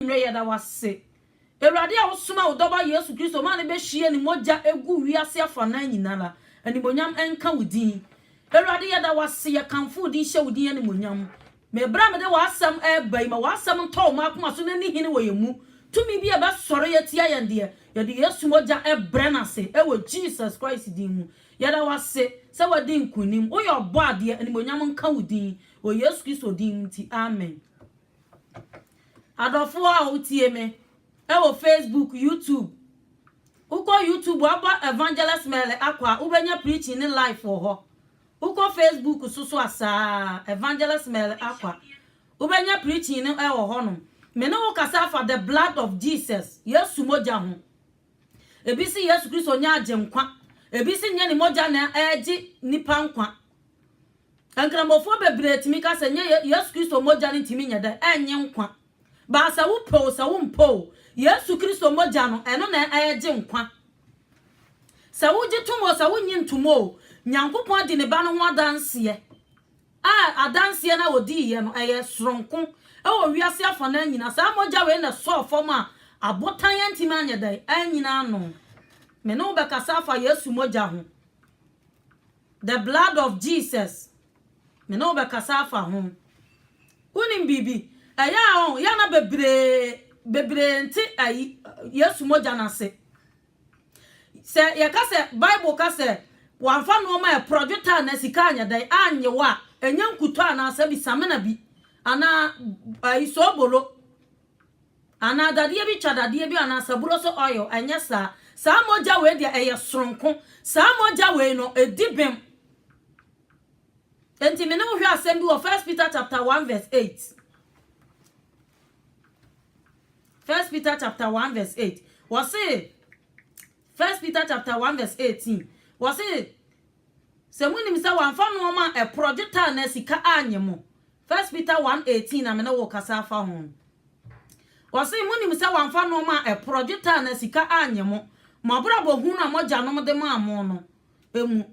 mre ya da wase Ewurade a wosoma odoba Yesu Kristo ma ne be hie ni moja egu wiase afa na nyinala animonyam enka wudin Ewurade ya da wase ya kanfo di hye wudin animonyam me bra me de wasam bai ma wasam nto ma akoma so na ni hini wo yemu tumi bi e be soro ya tia yende ya de Yesu moja ebre na se ewo Jesus Christ din mu ya da wase se wadi nkunim wo yo bo ade animonyam nka wudin wo Yesu Kristo din ti amen Adofo a utie me ewo Facebook, YouTube. Uko YouTube aba Evangelist Mele akwa ubenya preaching in live for her. Uko Facebook susu asa Evangelist Mele akwa ubenya preaching in ewo honum. Me no kasa for the blood of Jesus. Yesu moja ho. Ebisi Yesu Kristo nya agyenkwa. Ebisi nya ni moja na eji nipa nkwa. Ankramofo bebre timi ka se nya Yesu Kristo moja ni timi nya da enye nkwa. Ba sa wo po sa wo mpo Yesu Kristo moja no eno na ayeje nkwa sa wo gitumo sa wo nyintumo Nyankopon di ne ba no ho adanse adanse na odi ye no eye soronko e wo wiase afa na nyina sa moja we na so fom a abotan yantim anya dai anyina no me no be kasa fa Yesu moja ho the blood of Jesus me no be kasa fa ho unim bibi ya na bebre nti ayi Yesu moja na se ya ka se Bible ka se wanfa no ma e projector na sika anya dai anye wa enya nkuto ana se bi samena bi ana ayi so bolo ana dadie bi chadadie bi ana saburo so oil anya sa moja we dia eye soronko sa moja we no edibem enti me no hwe asem bi wo 1 Peter chapter 1 verse 8 1 Peter chapter 1 verse 8. Was it 1 Peter chapter 1 verse 18. Was it Semuni misa wanfa no ma e projector na sika anyemo. 1 Peter 1:18 na me na wo kasa fa ho. Was it muni misa wanfa no ma e projector na sika anyemo. Mabura bohu na moja no de ma amo no. Emu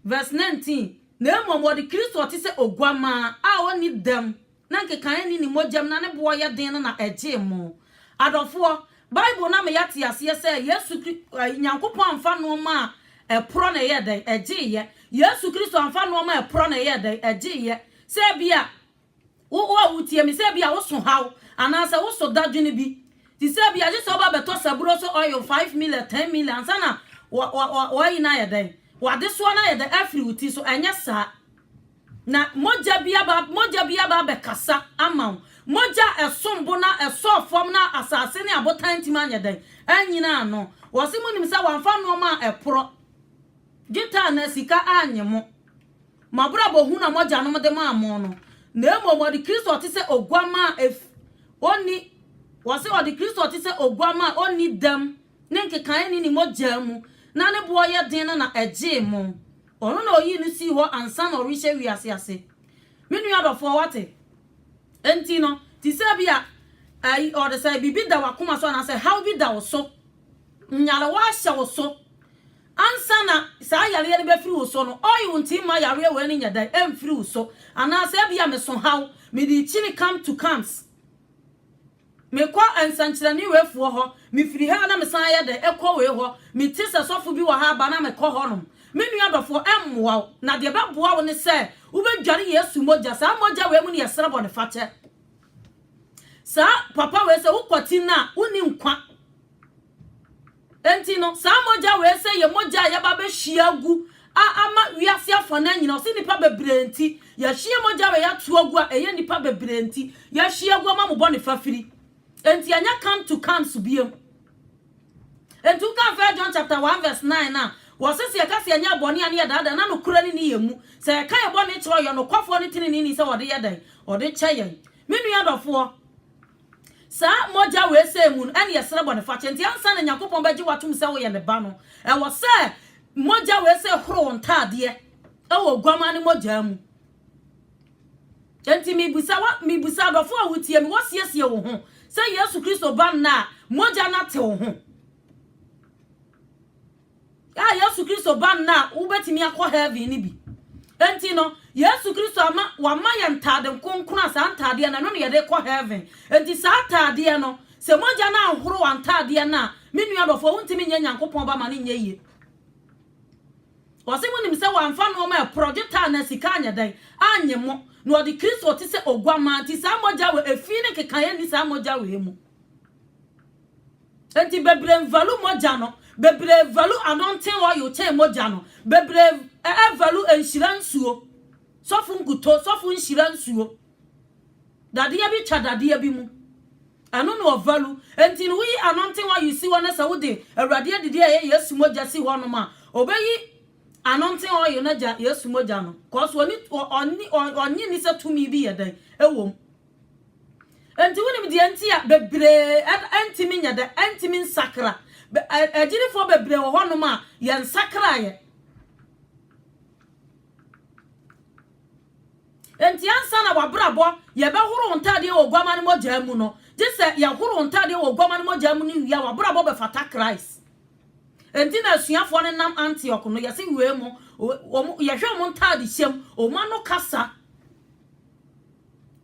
verse 19. Na emo de Kristo ti se ogwama a oni dem. Na nkekan ni mojam na ne bo ye den na eje mo. Adofo Bible na me yati ase se Yesu Nyankopon amfa no ma e pro na ye den eje Yesu Kristo amfa no ma e pro na ye den eje se bia wo utie me se bia wo so haw anasa wo so dadwene bi ti se bia je so ba beto saburo so oil 5 million 10 million ansana wa ina ye den wa de so na ye den afri uti so enya sa na moja bia ba be kasa amaw moja esombo na esofom na asase ne abotan timanya den anyina no wosimu nim sa wanfa no ma epro gita na sika anyemo mabura bohu na moja no de ma amo no na emo di Kristo ti se ogwama oni wose odi Kristo ti se ogwama oni dem ne nkekan ni moja mu na ne bo ye den na eje mu ono na oyi ni si ho ansa na orishe wiase menu adofo wate enti no ti se bia ai or say bibi da wakoma so na say how bi da wo so nyale wa hye wo so ansa na sa yale ye be firi wo so no oyi wonti ma yare we ni nyada emfiri wo so ana say bia me so how me di chini come to camps me kwa ansanchira ni wefuo ho me firi ha na me san ye de ekọ we ho me ti se sofo bi wo ha ba na me kọ ho no me nua dofo emwa na de be boa wo ne se wo be dware Yesu moja sa moja we mu ne yesra bo ne fate sa papa we se wo kwoti na uni nkwa enti no sa moja we se ye moja ya ba be hyiagu ama wiase afọ na nyina o se nipa bebrenti ya hye moja we ya tuagu a eye nipa bebrenti ya hyiagu ama mo bo ne fafiri enti anya come to camps biem enti ka fa John chapter 1 verse 9 na wosese ya kase anya boni ane ya dada na no kura ni yemu se ya kan boni chiro yo no kwafo ni tini ni se wode yedan wode cheyen menu ya dofo sa moja we se mu ene yesere boni fa chenti ansa na Yakopon baji watum se wo ye ne ba no e wo se moja we se horo ntade e wo gwama ne moja mu chenti mi busa dofo a wutie mi wosiesie wo ho se Yesu Kristo ba na moja na te wo ho Yesu Kristo ban na ubetimi akọ heaven ni bi enti no Yesu Kristo ama wa ma ye ntade nkonkona sa ntade na no ye de kọ heaven enti sa ntade no se moja na ahoro antade na me nua dofo wontimi nya Nyankopon ba ma ne nya yie wose munim se wamfa no ma projecta na sika anya dan anye mo no odi Kristo ti se ogwama ti sa moja we efi ne kekaye ni sa moja we mu enti bebre value moja no bebre value anointing oil che moja no bebre value enhiransuo sofu nguto sofu enhiransuo dade ya bi chadade ya bi mu anu no value enti no wi anointing oil si wona sa wo de awrade adede ya Yesu moja si wono ma obeyi anointing oil na ja Yesu moja no cause oni ni se tumi bi yedan ewom enti wonim de enti ya bebre enti mi nya da enti mi sakra ejiri fo bebre wo hono ma ye nsakra ye enti ansa na wabrabo ye be horo ntade wo gwama ne moja mu no jese ye horo ntade wo gwama ne moja mu ni ya wabrabo be fata Christ enti na suafo ne nam Antioch no yesi we mu ye hwe mu ntade hyem o ma no kasa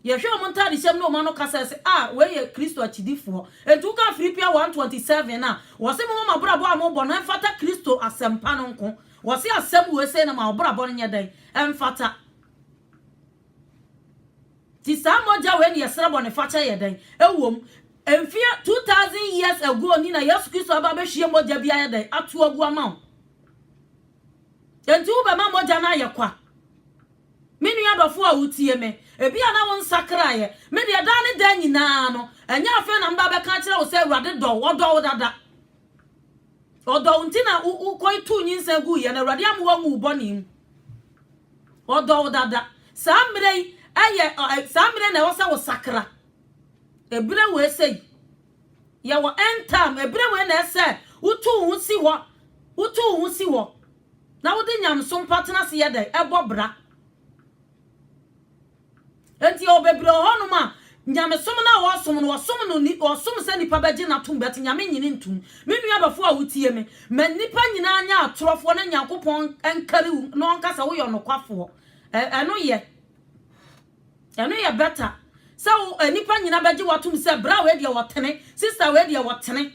ye hwe mu ntade hyem no o ma no kasa se we ye Kristo achidifo entu ka Philippians 1:27 na wose mu ma brabo ambo no fata Kristo asempa no nko wose asem we se na ma brabo no nyedan emfata ti sa moja we ne yesra bo ne facha yedan ewom emfia 2000 years ago ni na Yesu Kristo aba be hwie moja bia yedan atu agu ama enti ube ma moja na yekwa minu ya dofo a utie me ebia na won sakra ye me de da ne da nyina no enya afa na mba be ka kire wo se Awurade do wodo dada odo ntina ukoi tu nyinsa gu ye na Awurade amwo mu boni wodo dada sambre aye sambre na wo se wo sakra ebre we sei ye wo entam ebre we na se utu hu si ho na wo de nyamso mpatena se ye dai ebobra enti obebre ho no ma nyamesom na wo som se nipa beje na tum bet nyame nyini ntum me nua bafo a wutie me nipa nyina anya atorofo na Nyankopon enkari no nkasa wo yo no kwafo eno ye better so nipa nyina beje watum se bra we de wotene sister we de wotene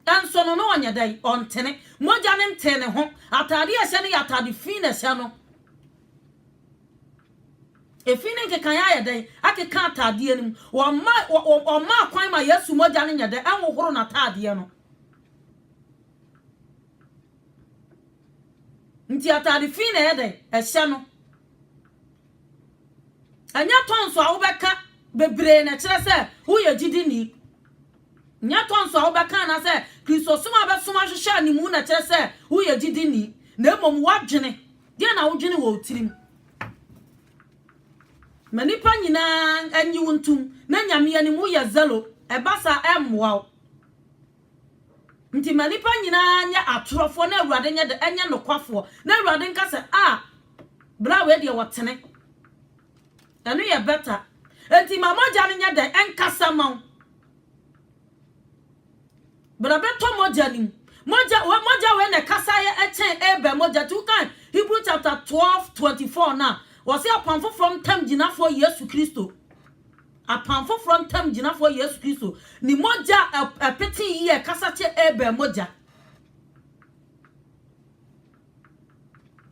anso no no anya dai ontene moja ne ntene ho atade ya hye ne atade fi na hye no efine nke kan ya dai akeka atade anim o ma kwan ma Yesu moja ne nya dai anwohoro na atade no nti atade fi na ya dai hye no anya tonso a wo beka bebre na kire se wo ye gidini nya tonso a wo beka na se Kristo suma be suma hwehwe ni mu na kire se wo ye gidini na emom wadwene de na wo dwene wo tirim manipa nyina anyi wontum na nyame ani mu ye zelo ebasa emwa nti manipa nyina nya atorofo na Awurade nya de enya nokwafo na Awurade nka se bra we de wotene enu ye better enti mamoja ne nya de enkasa maw bra beto moja ni moja we ne kasa ye echen ebe moja tu kan Hebrew chapter 12:24 na was say apanfo from tam ginafo Yesu Kristo apanfo from tam ginafo Yesu Kristo ni moja peti ye kasa che ebe moja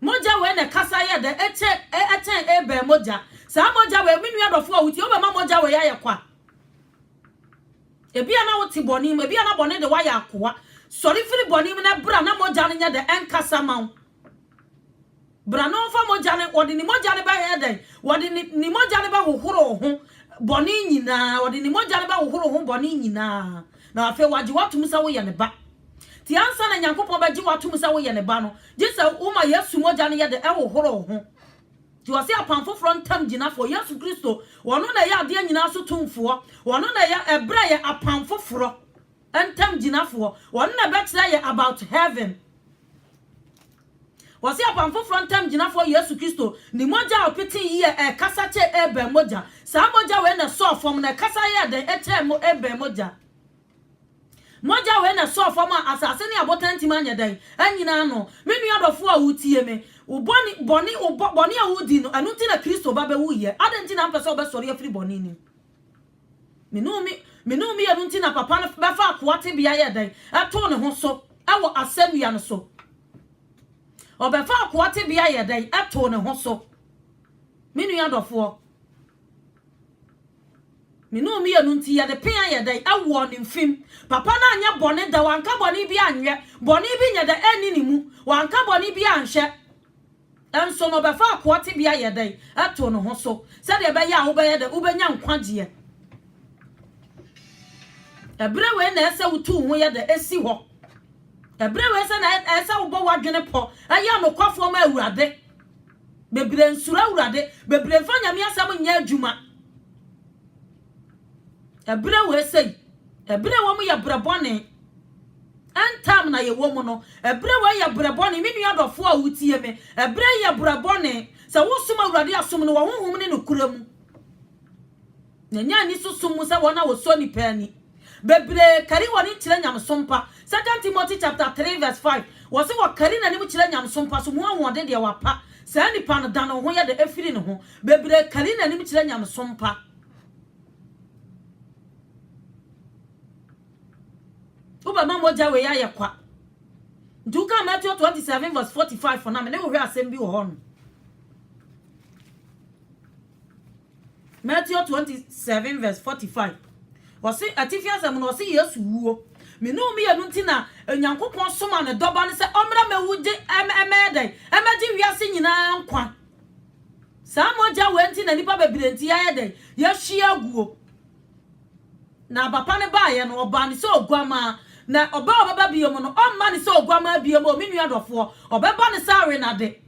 we ne kasa ye de echen ebe moja sa moja we minu ya dofo wuti oba ma moja we ya yakwa ebia na wuti boni mu ebia na boni de wa ya akwa sorry firi boni mu na bra na moja nya de enkasa maw bra no fa moja ne wodi ni moja ne ba he den wodi ni moja ne ba hohoro ho boni nyina wodi ni moja ne ba hohoro ho boni nyina na afi waji watum sa wo ye ne ba ti ansa na Nyankopon ba ji watum sa wo ye ne ba no jisa wo ma Yesu moja ne ye de hohoro ho ti wase apanfo from tam gina for Yesu Kristo wono na ya ade nyina so tumfo wono na ya ebra ye apanfo foro entam gina for wono na betra ye about heaven wase apanfo from tam gina for Yesu Kristo ni moja opeti ye kasa che ebe moja sa moja we na so form na kasa ye de eche mo ebe moja we na so form asase ni abotanti manya dan anyina no menu adofo a wutie me boni a wudi no anu ti na Kristo ba be wuye adenti na mpese obesori afri boni ni me no me anu nti na papa no befa akoate bia ye dan ato ne ho so ewo asamua no so obefa akoate bia ye dan ato ne ho so me nua dofo me no me anu nti ye de pen ye dan awo ne mfim papa na anya bone da wanka bone bi anwe bone bi nya da ani ni mu wanka bone bi anhye enso no befa akoate bia ye dan ato ne ho so se de be ya wo be ye da wo benya nkwagye ebre we na ese wutu ho ye da esi ho ebre we se na ese wo bo wadwene po aya no kwafo ma awurade bebre nsura awurade bebre fanya mi asam nya adwuma ebre we sei ebre wo mu ye brebone antam na ye wo mu no ebre we ye brebone mi nua dofo a wutie me ebre ye brebone se wo sum awurade asom no wo honhom ne no kuramu nya ni susum se wo na wo so ni pani bebre kari woni kire nyamsompa 2 Timothy chapter 3 verse 5 wo se wo kari na ni mu kire nyamsompa so mu ahode de wapa sa ni pa no da no ho ye de afiri ne ho bebre kari na ni mu kire nyamsompa uba mamoja we ya yakwa nduka Matthew 27 verse 45 for na me ne wo hwe asem bi wo ho no Matthew 27 verse 45 wasi atifia sam no wasi Yesu wuo me no me yanu ntina Nyankopon soma ne doba ne se omra mewuje emeden emeji wiase nyina nkwa samoja we ntina nipa bebirenti ya yeden ya hia guo na papa ne ba ye no oba ne se oguama na oba biom no omma ne se oguama biom o menu adofo obeba ne sare na de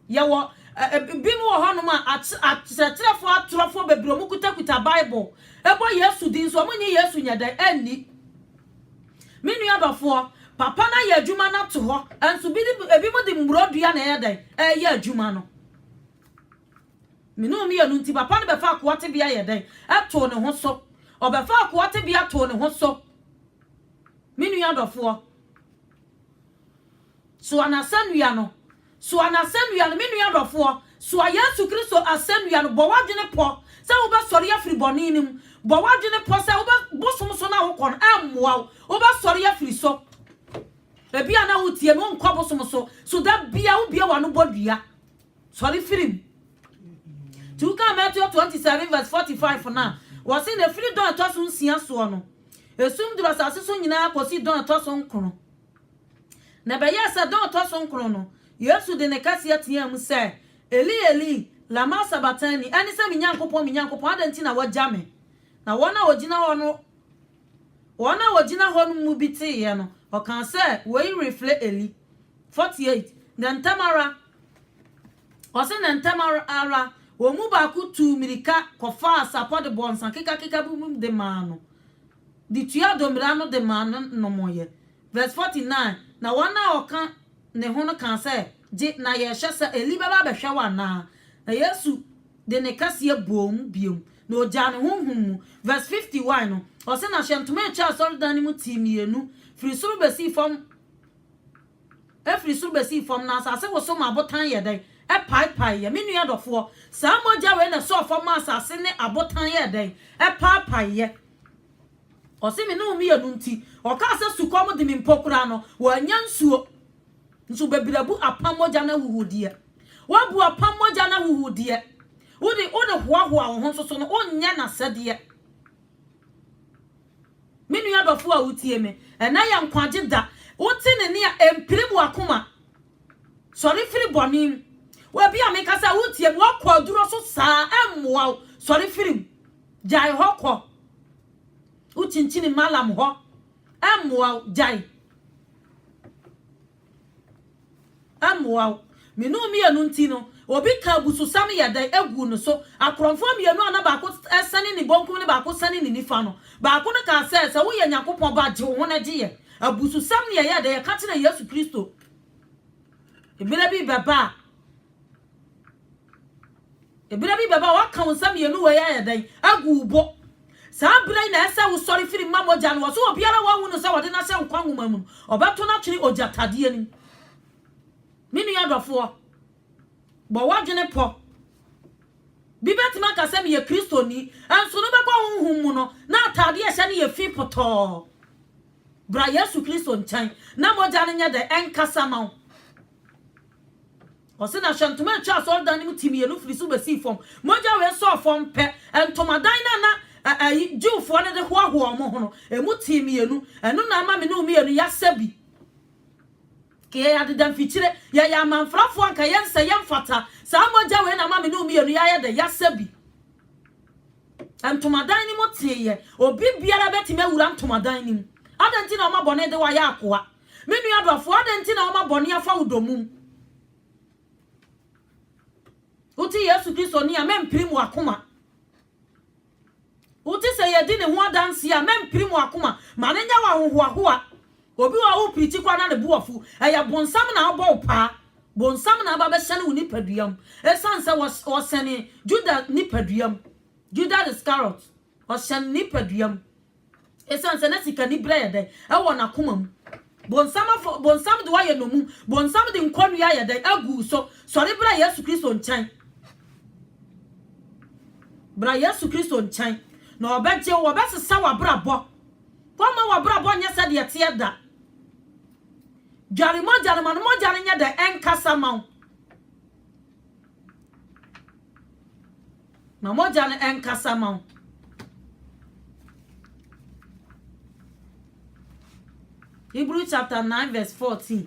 ye wo bimu wo hono ma atrefo atrofo bebiro mu kutakuta Bible ebo Yesu din so munyi Yesu nyada ani menu adofo papa na ye adwuma na to ho enso bi mu di mbrodua na ye dan ye adwuma no menu mi anu nti papa no befa akoate bia ye dan ato ne ho so obefa akoate bia to ne ho so menu adofo so anasanua no so anasanua no menu adofo so Yesu Kristo asanua no bo wadwene po se wo ba sori afiri boni nim bo wadwene po se wo ba bosom so na wo kon ammoa wo ba sori afiri so ebi ana wutie mo nkwa bosom so da bia wo bia wano bodua sori firim tuka Matthew 27 verse 45 for now was in the free don atoso nsia so no esum dura sase so nyina akosi don atoso nkro na be ya se don atoso nkro no Yesu de ne kase atia mu se Eli Eli lama sabatani ani se minyankopon adanti na wajame na wona wogina ho no mu biti ye no o kan se we refle Eli 48 then tamara o se then tamara ara wo mu ba ku tu mirika kofa support bonsan keka bu de mano di tua domrano de mano no moye verse 49 na wona o kan ne ho no kan se na ye hwese Eli baba be hwe wana na Yesu de ne kase boom biom na ojane honhum verse 51 no o se na hwentoma cha soldan mu timienu firi suru besi fom na asase wo so ma abotan ye den pai ye menu adofo sa moja we na so fom asase ne abotan ye den pai ye o se me no mi enu nti o ka se sukom de mi mpokura no wo anyansuo nso bebirabu apamoja na huhudie wabu apamoja na huhudie wodi hoahoa wo ho so no onnya na sede menu ya dofo a wutie me ena ya nkwaje da woti ne ne empirim wakoma sori firi bonim wa bia me kasa wutie me wakwa duro so saa emmoa sori firi jai hokọ utinchini malam ho emmoa jai amwa minu mi anu ntino obi ka busu sam ya dai egu no so akronfo mi anu ana ba ko esane ni bonkum ni ba ko sane ni nifa no ba ko no ka se wo ye Yakobon ba je wo na je ye abusu sam ya dai ka tena Yesu Kristo ebira bi baba wa ka won sam ye nu we ya dai agu bo sa brai na esa wo sori firi mamoja no so obiara wa hu no sa wode na se nkwa nwoma mu obato na twiri ojatade ani minu ya dofo bo wadwene po Bibetima ka se me ye Kristo ni anso no be kwa honhom mu no na atade ye hye ne ye fi poto bra Yesu Kristo nchan na moja ne nya de enkasa ma o se na hwantoma twa so dan mu timi ye no firi so be si fom moja we so fom pe entomadan na Jewfo ne de hoaho mo ho no emu timi ye no enu na ama me no mi ye no yasabi ke ya de dan fichire ya manfrafo anka yense yemfata sa moja we na ama me no mi ye no ya de yasabi entomadan ni mo tiye obi biara betime wura entomadan ni mu adenti na oma bone de wa ya akoa menu adofo adenti na oma bone afa udomum uti Yesu Kristo ni a mempirim wakoma uti se yedi ne ho adanse a mempirim wakoma manenya wa hohoahoa obi wa wo priti kwa na ne buofu eya bonsam na abo pa bonsam na aba be hye ne woni paduam esanse wo sene Juda ni paduam Juda the Scarlet wo hye ni paduam esanse na sika ni bread e wo na komam bonsam de wa ye no mu bonsam de nkonu ya ye de agu so sori bra Yesu Kristo nchan bra Yesu Kristo nchan na obeje wo besesa wa brabo kwama wa brabo nya se de te da jarimo nya de enkasa ma na moja ne enkasa ma Hebrews chapter 9 verse 14.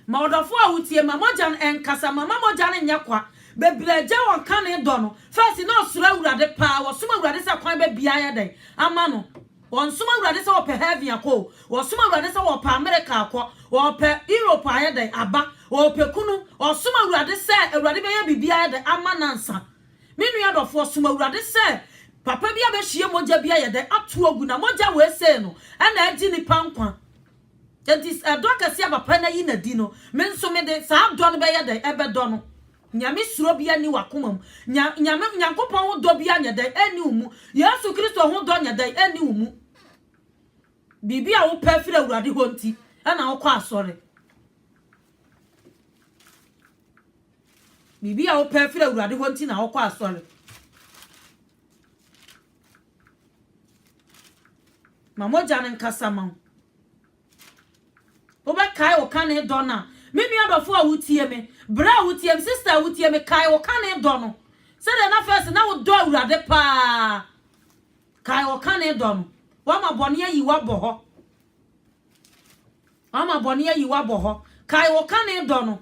Ma odofo awutie ma moja enkasa mama moja ne nyakwa bebreje won kan ne do no first na osura awurade pa wo suma awurade se kwan be bia ya den ama no won suma awurade se wo pe heaven akọ wo suma awurade se wo pa America akọ wo pe Europe ya den aba wo pe kunu wo suma awurade se awurade be ya bibia ya den ama nansa menu ya dofo suma awurade se papa bia be hie moja bia ya den atu ogu na moja we se no na agi ni pankwa this adokasi papa na yi na di no me nso me de sa do no be ya den ebe do no nyame suro bia ni wakomam nyame nyankopon ho do bia nya den ani umu Yesu Kristo ho do nya den ani umu bibia wo pa fira awurade ho nti na wo kwa asore bibia wo pa fira awurade ho nti na wo kwa asore mamoja ne nkasa ma wo be kai wo kan e do na me nua dofo awutie me bra awutie me sister awutie me kai wo kan e do no se de na first na wo do awurade pa kai wo kan e do no wa ma bone yi wa boho wa ma bone yi wa boho kai wo kan e do no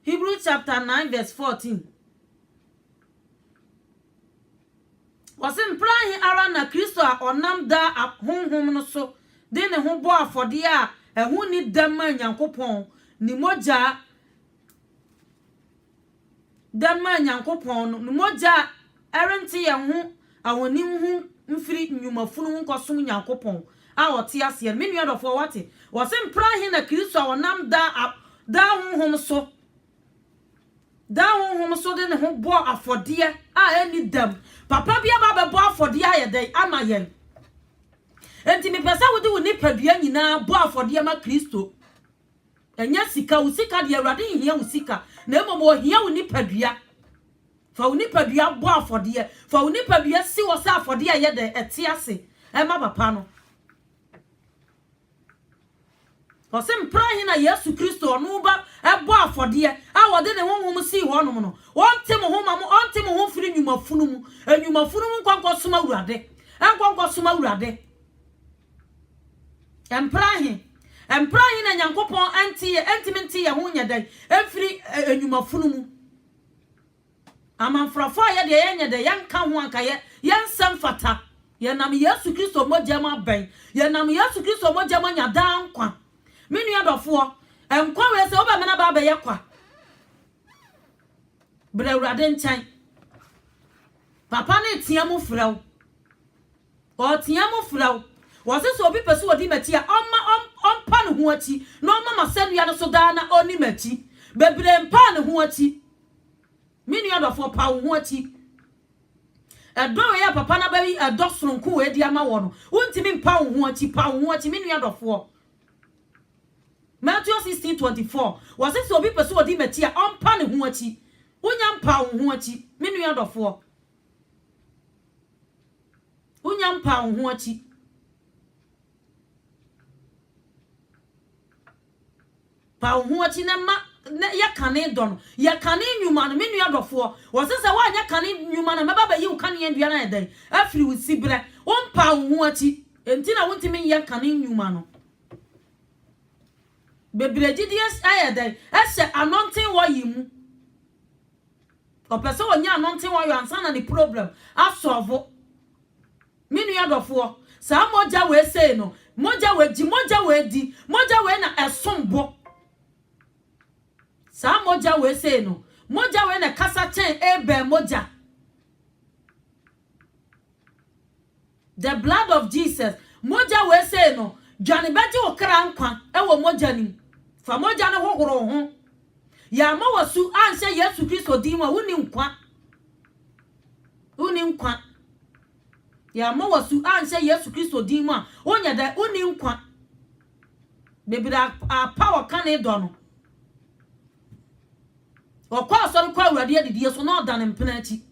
Hebrews chapter 9 verse 14. Wasim prahi ara na Kristo a onam da honhom no so de ne ho bo afode a ehu ni dama nyankopon ni moja dama nyankopon no ni moja erenti ye ho awonim hu mfiri nyumafunu nkosom nyankopon a wote ase me nua dofo wate wasim prahi na Kristo a onam da honhom so da honhom so de ne ho bo afode a eni dam papa bia ba bo afode aye den ama yen enti me pesa wodi woni padua nyina bo afode ma Kristo enya sika usika de awurade hia usika na emomo hia woni padua fa woni padua bo afode fa woni padua si wo sa afode aye den ete ase e ma papa no Osim prahi na Yesu Kristo no ba ebo afode a wode ne honhom si ho no no wonte mo ho ma mo onte mo ho firi nyumafunu mu enyumafunu mu kwankwa soma urade enkwankwa soma urade emprahi na nyankopon entiminti ye ho nyedai efiri enyumafunu mu amanfrafo ye de ye nyedai yanka ho anka ye yensem fata ye nam Yesu Kristo mojama ben ye nam Yesu Kristo mojama nyada nkwa menu adofo enkwa we se oba mena ba ye kwa bra urade nchan papa na tiamu fraw o tiamu fraw wo se so obi pesu odi mati a ompa ne ho achi no mama sanu ya no so da na oni mati bebre mpa ne ho achi menu adofo pa ho achi edo ya papa na ba wi edo soronko we di ama wo no wontimi mpa ho achi pa ho achi menu adofo Matthew 16:24 was it so be person odi meti a ompa ne ho achi unya mpa ho achi menu adofo unya mpa ho achi pa ho achi na ma ya kane don ya kane nyuma no menu adofo was it say wa nya kane nyuma na meba ba yi kane andua na edan afiri usibre ompa ho achi enti na wontimi ya kane nyuma no Bebrejidies ayede ese anointing wo yimu opese onya anointing wo yo ansa na the problem asolve minu yadofo sa moja we say no moja we di moja we na esombo sa moja we say no moja we na kasa chen ebe moja the blood of Jesus moja we say no Johnny beji okra nkwa ewo moja ni fa moja no hohoro ho ya ma wasu anse Yesu Kristo dimo woni nkwa ya ma wasu anse Yesu Kristo dimo onya da woni nkwa bebira power kan e do no okwa asori kwa awurade adidie so na odan mpena achi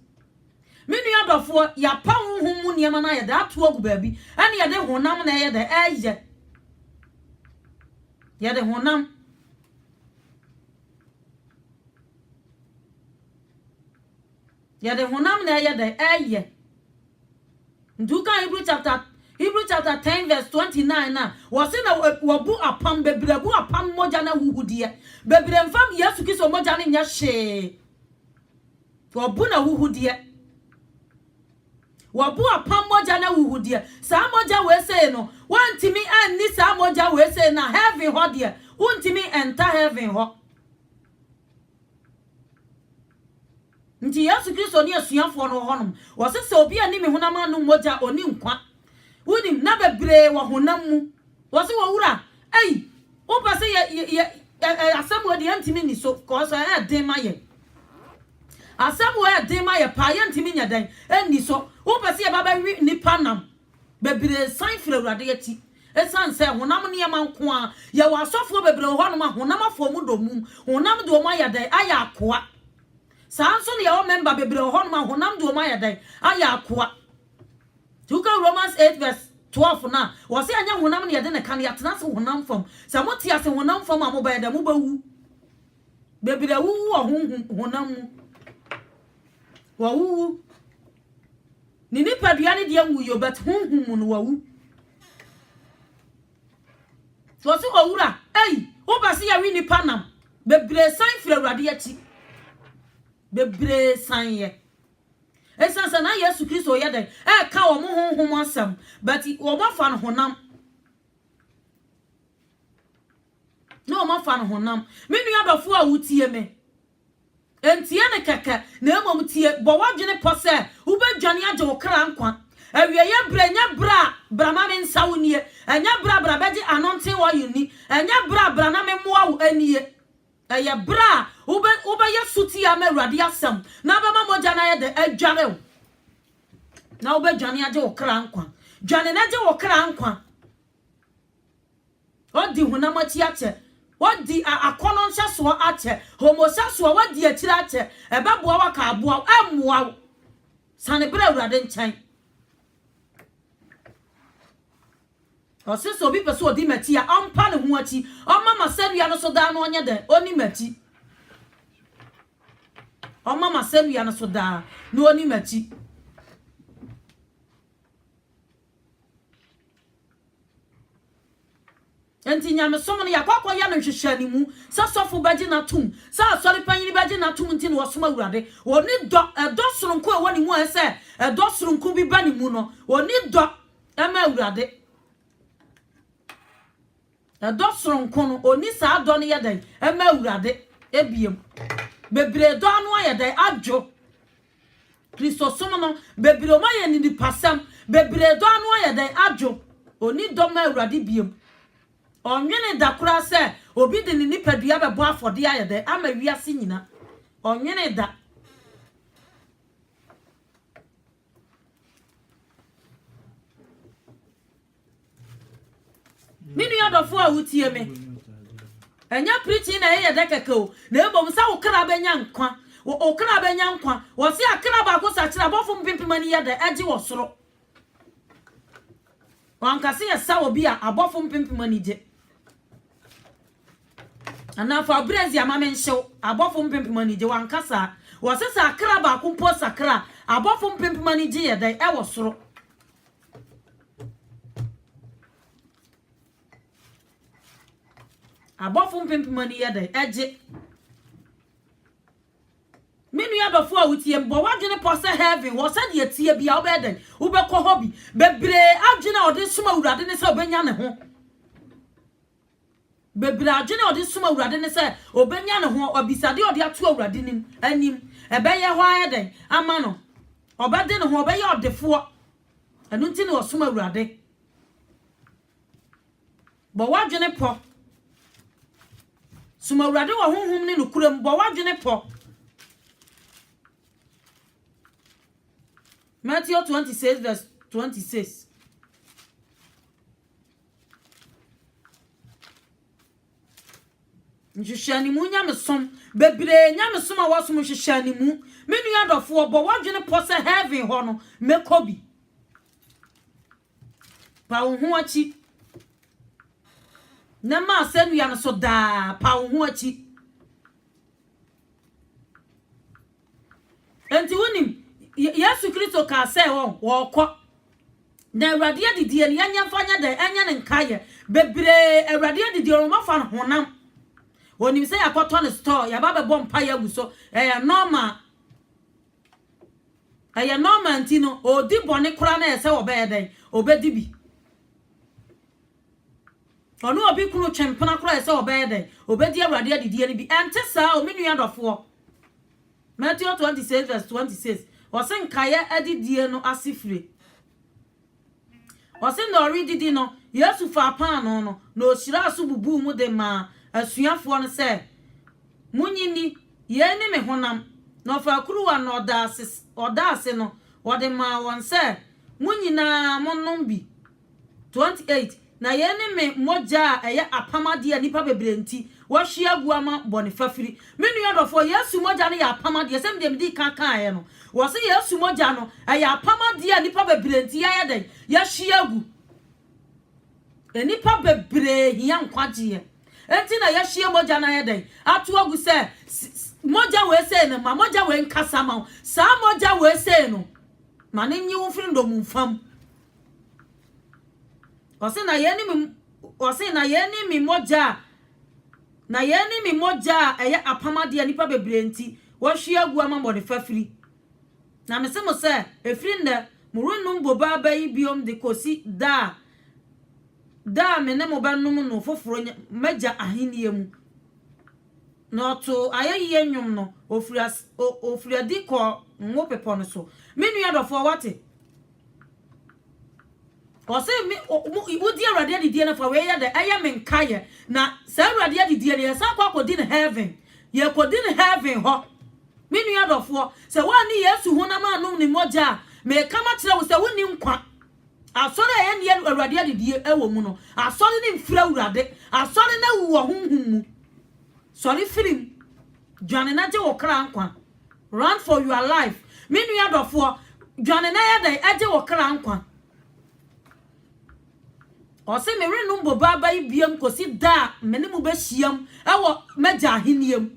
minu adofo ya pa honhom mu niema na ya da ato agu baabi ene ya de honam na ya da eye ya de honam na ya de eye nduka Hebrew chapter 10 verse 29 na wose na wabu apam bebrabu apam moja na huhudie bebre mfam Yesu Kristo moja na nya hye wabu na huhudie wabu apam moja na huhudie sa moja we say no wantimi anni sa moja we say na heaven ho de wantimi enter heaven ho nti Yesu Kristo ni asuafo no honom wose se obi ani me honam anu moja oni nkwa unim na bebre wo honam mu wose wo wura ei wo pase ye asemu de antimi ni so cause e den maye asemu e den maye pa ye antimi nya dan eni so wo pase ye baba wi nipa nam bebre san fira urade yati esan se honam ne ma nko a ye wo asofo bebre honam honam afo mu domum honam do mo ya dan aya akoa sanso ne ye member bebre honam honam do mo ya dan aya akoa Tuka Romans 8 verse 12 na wose anya honam ne yede ne kan ya tena se honam fam sa moti ase honam fam amoba yede mo bawu bebire wu honam mu wa wu ni padua ne de wu yo bet honhum no wa wu so se owura ei wo ba se ya wi ni panam bebire san fira urade ya ti bebire san ye esansa na Yesu Kristo yede ka wo mo honhom asam but wo ma fa no honam no ma fa no honam menu adofo a wutie me entie ne keke na emom tie bo wadwene pose wo badwane age wo kra nkwa awie ye branya bra ma me nsawnie enya bra beji anointing wo yuni enya bra na me moa wo anie eye bra ube ye suti ya me urade asem na be ma moja na ye de adware na ube dwane age wo kra nkwa dwane na age wo kra nkwa odi hunamachi ache odi akono nhya so ache homosexual wadi akira ache ebeboa waka aboa amoa sane bra urade nchan osiso bi peso odi mati ya ampa ne ho achi omama sadua no so da no onye de oni mati omama sadua no so da no oni mati enti nyame somo no yakwa ya no hwehwani mu sasofo baje na tum sa asori panyini baje na tum nti no wasoma urade oni do soronko e woni mu ese do soronko bi bani mu no oni do ema urade do soronko no oni sa do no yedan ema urade ebiem bebre do anu yedan adwo Kristo somo no bebre o ma ye ni pasam bebre do anu yedan adwo oni do ma urade biem onwene dakura se obi de ni nipadua bebo afode ayede ama wiase nyina onwene da minu yadofo a wutie me enya preaching na ye de keke o na ebom sa wo kra benya nkwa wo kra benya nkwa wo se akra ba ko sa kira abofo mpimpimani ye de agi wo soro wankase ye sa obi a abofo mpimpimani je ana fa brezi amame nhyew abofo mpimpimani je wankasa wo se sa akra ba ko po sakra abofo mpimpimani je ye de e wo soro abofo mpimpimani ye de agi menu ya bafo a wutie mbo wadwene pose heaven wo se de tie bia obeden ubekọ hobby bebre adwene ode suma urade ne se obenya ne ho bebre adwene ode suma urade ne se obenya ne ho obisade ode ato urade nim anim ebeye ho ayeden ama no obede ne ho obeye odefo anu nti ne osuma urade bo wadwene po suma urade wo honhom ne nukuram bo wadwene po Matthew 26 verse 26. Njishani mu nyamesom bebre nyamesom a wasom nhishani mu menu adofo obo wadwene pose heaven ho no mekobi pa wo ho achi na ma asenu ya no so da pa wo ho achi enti wonim Yesu Kristo ka se wo kọ na Awurade adidie ne anya fanya da anya ne nkaye bebre Awurade adidie ro mafa honam wonim se yakoto ne store ya baba bom pa ya guso normal ntino odi bone kura na ese wo be den obedi bi onu obi kunu twempena kura ese wo be den obedi Awurade adidie ne bi ente sa o menu adofo Matthew 26 verse 26 Wasen kaya adidie no asifre. Wasen no redidi no Yesu fa pan no na ohyira aso bubu mu de ma asuafo no se munyini ye ni me honam na fa kuruwa no odase no wode ma won se munyina monnom bi 28 na ye ni me moja eye apamade nipa bebrenti wahia guama bone fafiri menu yadofo Yesu moja ne ya apamade sem dem di kan ye no wo se Yesu moja no aya apamade nipa bebrenti ya den ya hia gu nipa bebre hia nkwaje enti na ya hia moja na ye den atu agu se moja we se no ma moja we nkasa ma sa moja we se no ma ne nyi wo firi ndom mfam Wase na ye ni mi moja eye apamade nipa bebrenti wahia gu amambo de fafiri na mese mo se efiri nda murunum boba bayi biom de kosi da mene mo banum no foforo meja ahenie mu no to ayeyi enwum no ofiri di ko ngo pepo no so menu adofo wate Wase mi udi Awurade adidie na fa we ya de eye menkaye na sa Awurade adidie ne sa kwa kodi ne heaven ye kodi ne heaven ho minu ya dofo se wani Yesu honam anum ni moja me kama kire wo se woni nkwa asore ye ne Awurade adidie ewo mu no asore ne mfira Awurade asore na wu honhum mu sorry film dwane na je wo kra nkwa run for your life minu ya dofo dwane na ya de aje wo kra nkwa Ose me renum boba bayi biam kosi da mene mu be hyiam ewo meja aheniam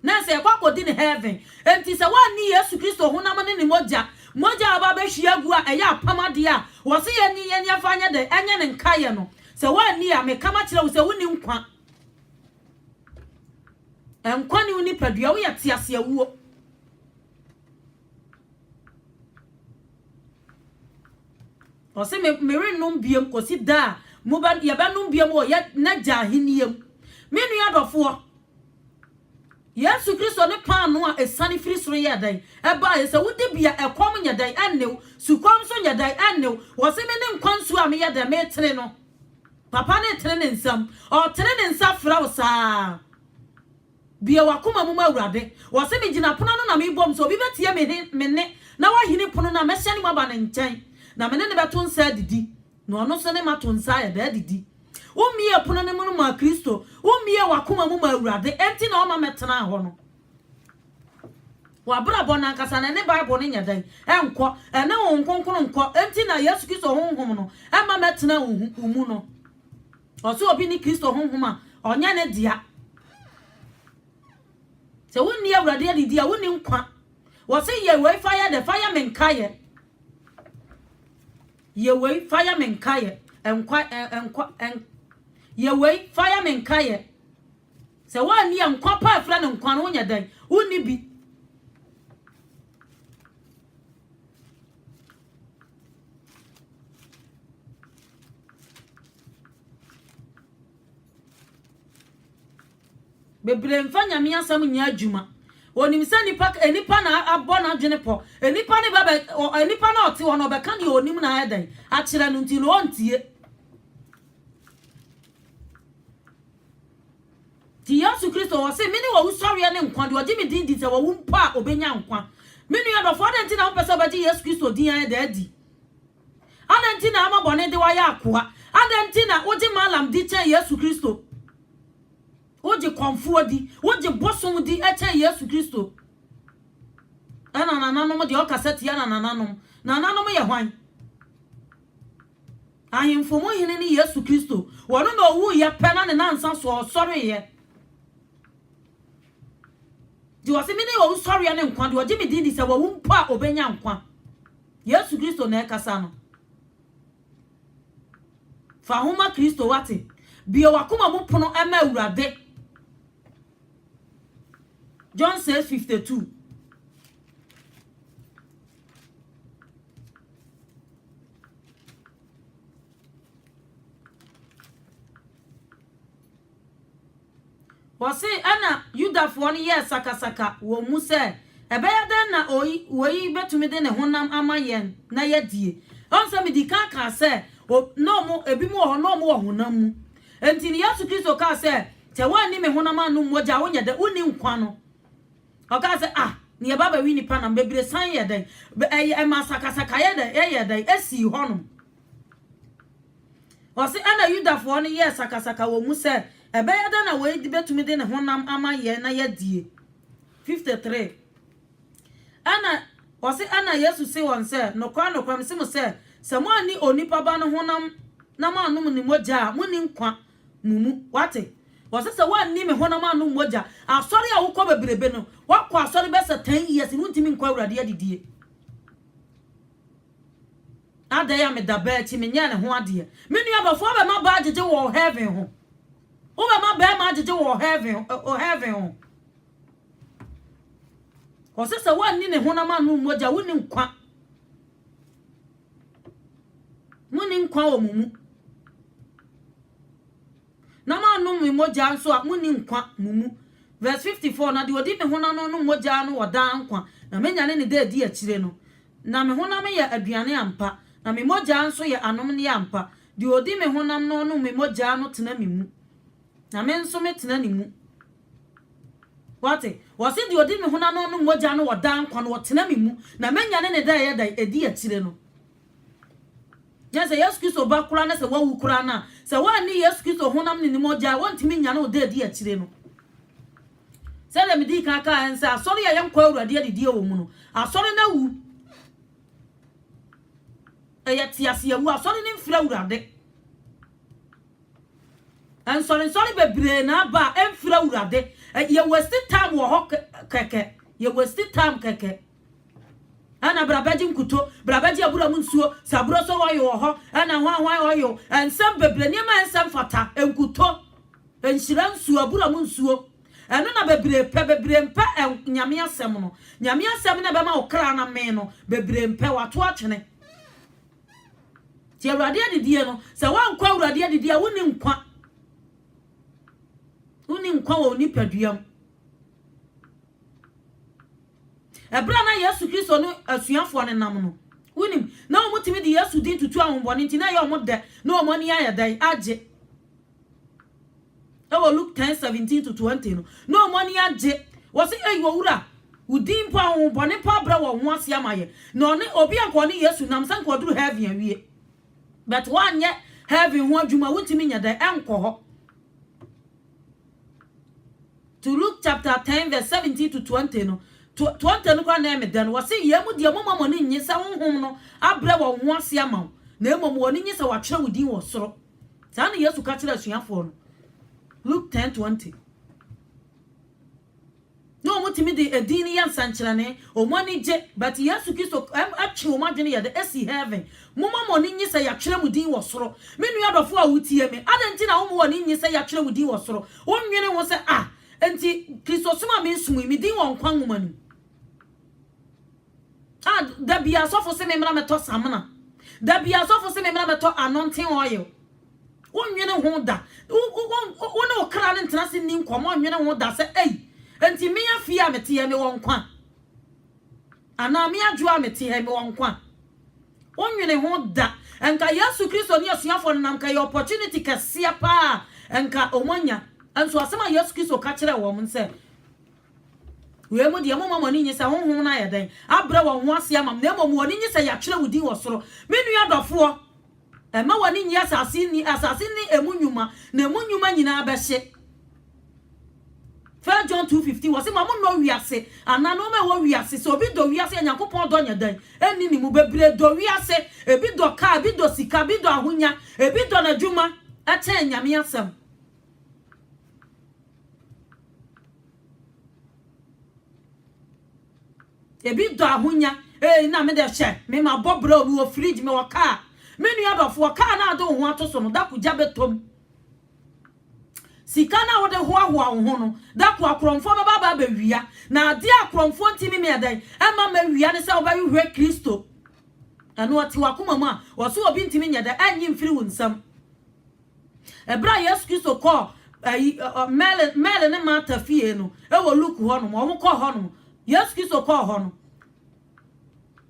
na se kwakodi ne heaven enti se wani Yesu Kristo honam ne ni moja aba be hia gu a eya apamade a wose ye ni ye afanya de enye ne nkaye no se wani a me kama kire wo se woni nkwa enkwa ni uni padua wo yete ase awuo Ose me renum biam kosi da muba ye banum biam wo ye na jahiniam menu adofo Yesu Kristo ne pan no a esani firi soro ye dan e ba ye se wodi bia ekom nya dan anew sukom so nya dan anew wo se me ne nkwansu a me ye dan me tere no papa ne tere ne nsam o tere ne nsa fra wo saa bia wakoma mu Awurade wo se me gina pono no na me bom so obi betie me ne na wahini pono na me hyane maba ne nkyɛn na mene ne beto nsa didi no ono so ne mato nsa ya da didi umie pono ne mu ma Kristo umie wakoma mu ma Awurade enti na o ma metena ho no wa bra bona nkasa na ne Bible ne nyadan enko ene wo nkonkron nko enti na Yesu Kristo honhom no e ma metena umu no o so obi ni Kristo honhom a onya ne dia se wonni Awurade adi dia wonni nkwa wo se ye we fire the fire menkaye ye we fire menkaye enkwa ye we fire menkaye se wonni enkwa pa afra ne nkwa no nya dan wonni bi bebre mfa nyame asam nya adwuma onim se nipa na abona adwene po nipa ne baba nipa na ote ho no be kan ye onim na adan a kire no nti no ontie ti Yesu Kristo wo se mini wo usori ne nkwa de oji mi din di se wo mpa obenya nkwa minu ya do for den ti na wo pese obaji Yesu Kristo din ya da adi adan ti na amabone de wa ya akoa adan ti na oji malam di che Yesu Kristo oje konfuo di oje bosom di eche Yesu Kristo ana nananom de okaseti ana nananom ye hwan ahimfo mo hene ni Yesu Kristo wono na owu ye pena ne nansa so sorry ye di wase mi ne owu sorry ne nkwa de oje mi di se wo mpa obenya nkwa Yesu Kristo na ekasa no fa homa Kristo wate bio wakoma mo pono ema Awurade John 6:52 wase ana Yudafo ne ye sakasaka wo mu se ebeya den na oyi betumi de ne honam amayen na yedie onse me di kan se no mo ebi mu ho no mo wo honam mu enti ni Yesu Kristo ka se te wani me honam anu moja wonya de uni nkwa no oka se ni e baba wi nipa na bebre san ye den e masakasaka ye den esi honum wase ana Yudafo ne ye sakasaka wo mu se ebeya den na we di betumi de ne honam amayen na yedie 53 ana wase ana Yesu se won se no kwa me se mo se mo ani onipa ba no honam na ma anum ni moja muni nkwa mumu wate wase se wani me honam anum moja asori a wukọ bebrebe no wakọ asori be se 10 years ni ntimi nkwa Awurade adidie ada ya me da ba ti me nya ne ho ade me nua bafo be ma ba agege wo heaven ho wo be ma ba ma agege wo heaven ho wase se wani ne honam anum moja woni nkwa muni nkwa o mumu na ma no mi moja nso a muni nkwa mumu verse 54 na de odi me hona no moja no woda nkwa na menya ne de adi akire no na me hona me ya aduane ampa na me moja nso ya anom ne ampa de odi me honam no me moja no tena me mu na me nso me tena ni mu wate wase de odi me hona no moja no woda nkwa no tena me mu na menya ne de ya da adi akire no yes Yesu Kristo ba kura na se wa wu kura na se wa ni Yesu Kristo honam ni moja wontimi nya na ode di akire no se le mi di kan nsa asori ya yankwa Awurade adidi wo mu no asori na wu tiase ya wu asori ni mfira Awurade ansori bebre na ba emfira Awurade ye waste time wo ho keke ye waste time keke ana brabaji nkuto brabaji abura mu nsuo saburo so woyo ho ana hwan woyo ensam bebre ni ma ensam fata enkuto enhira nsuo abura mu nsuo eno na bebre mpe nyame asem no nyame asem na be ma okra na me no bebre mpe wato atwene ti Awurade adidie no se wankwa Awurade adidie woni nkwa wo ni paduam ebra na Yesu Kristo no asuafo ne nam no wonim na omutimi de Yesu din tutu ahonbone nti na ye omode na omoni ayadan age ewo Luke 10:17-20 no na omoni age wo se wo wura udin po ahonbone pa bra wo ho ase amaye na one obi akọ ne Yesu nam san ko duru heaven awie but wanye heaven ho adwuma wontimi nya dan enko ho. To Luke chapter 10 verse 17 to 20 no 20 no kwa na me dan wo se yemu de momamo ne nyi sa honhom no abre wo ho ase ama na emom wo ne nyi sa wa kire wudin wo soro sa na Yesu ka kire asuafo no Luke 10:20 no mutimi de edini ya nsankyerane omani je but Yesu Kristo atwe o madwene ye de esi heaven momamo ne nyi sa ya kire mudin wo soro menu adofo a wutie me adenti na wo mo ne nyi sa ya kire mudin wo soro wonwene wo se enti Kristo suma me nsumi mi din won kwan ngoma ni da bia sofo se me mra meto samna da bia sofo se me mra meto anointing oil wonwene ho da wona okra ne ntena se ni nkomo wonwene ho da se enti me afi a mete ye me won kwan ana me adwo a mete ye me won kwan wonwene ho da enka Yesu Kristo ne asuafo nam ka ye opportunity kasia pa enka omonya anso asema Yesu Kristo ka kire wo mun se we mu de momamo ni nyisa honhom na ya dan abra wo ho ase amam na emom wo ni nyisa ya kire wudi wo soro menu adofo ma wo ni nyi asase ni emunwuma na emunwuma nyina ba hye 1 John 2:15 wo se mamu no wiase ana no me wo wiase so obi do wiase Yakobon do nya dan eni ni mu bebre do wiase ebi do ka ebi do sika ebi do ahonya ebi do na dwuma acha nyame asem ebi do ahonya na me de hye me ma bobro mi wo fridge me wo car menu adofo car na ado ho ato so no da kugya betom sika na wo de hoahoa wo ho no da ko akromfo baba ba wia na ade akromfo ntimi me dan ema ma wia ne se wo ba hwe Kristo anu ati wakoma mu a wo so obi ntimi nya da anyi mfiri wo nsam ebra Yesu Kristo ko mele ne mata fie no e wo Luke ho no mo ko ho no Yesu Kristo ko ho no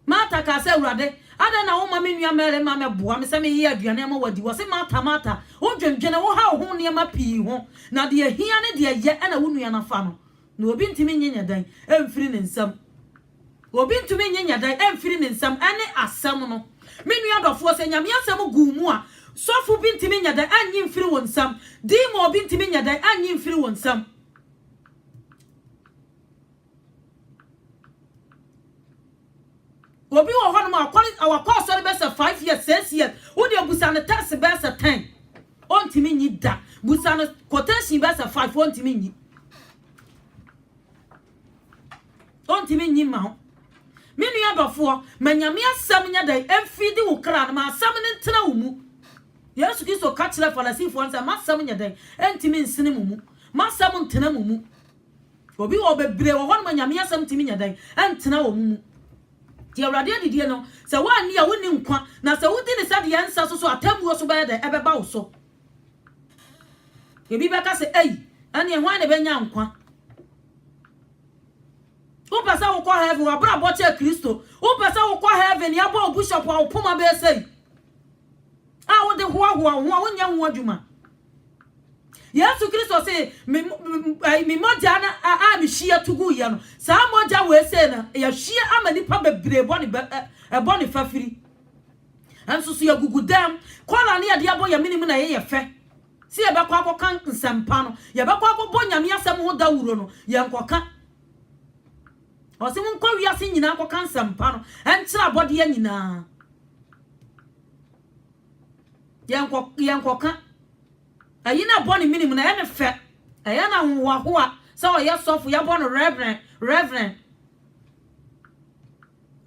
mata ka se urade ada na wo ma menua mele ma me boa me se me ye aduane ma wadi wo se mata wo dwendwene wo ha ho ne ma pii ho na de ahia ne de ye na wo nua na fa no na obi ntimi nyenya dan emfiri ne nsam obi ntimi nyenya dan emfiri ne nsam ane asam no menua dofo se nyame asam gu mu a sofu bi ntimi nyenya dan anyi mfiri wo nsam di mo obi ntimi nyenya dan anyi mfiri wo nsam obi wo hono ma our course sorry best 5 years 6 years wo de busa ne tax best 10 ontimi nyi da busa ne quotation best 5 ontimi nyi ontimi nyi ma menu adofo manyame asam nya da emfidi wo kra na ma asam ne ntena wo mu Yesu Kristo ka kire falasifo ansa ma asam nya da entimi nsene mu ma asam ntena mu obi wo bebre wo hono manyame asam ntimi nya da entena wo mu ti awrade adidie no se wa ani a woni nkwa na se wudi ne sade yansa so atamuo so ba da ebeba wo so ebi beka se ani ehwan ne benya nkwa o pesa wo kwa heaven wa bra boche Kristo o pesa wo kwa heaven ya bo bishop wa opoma be sei wo de ho wonya ho adwuma Yesu Kristo se mi moja na mi hia tugu ye no sa moja we se na ya hia amani pa bebre boni fafiri anso so ya gugudam kola ne ya de abo ya minimu na ye fe si e be kwa akokan nsempa no ye be kwa akobo nyame asem ho da wuro no ye nkoka o se mun kwa wiase nyina akokan nsempa no entra bode ya nyina ye nkoka ayina boni minimum na ya ne fe aya na hoahoa so ya sofu ya boni reverend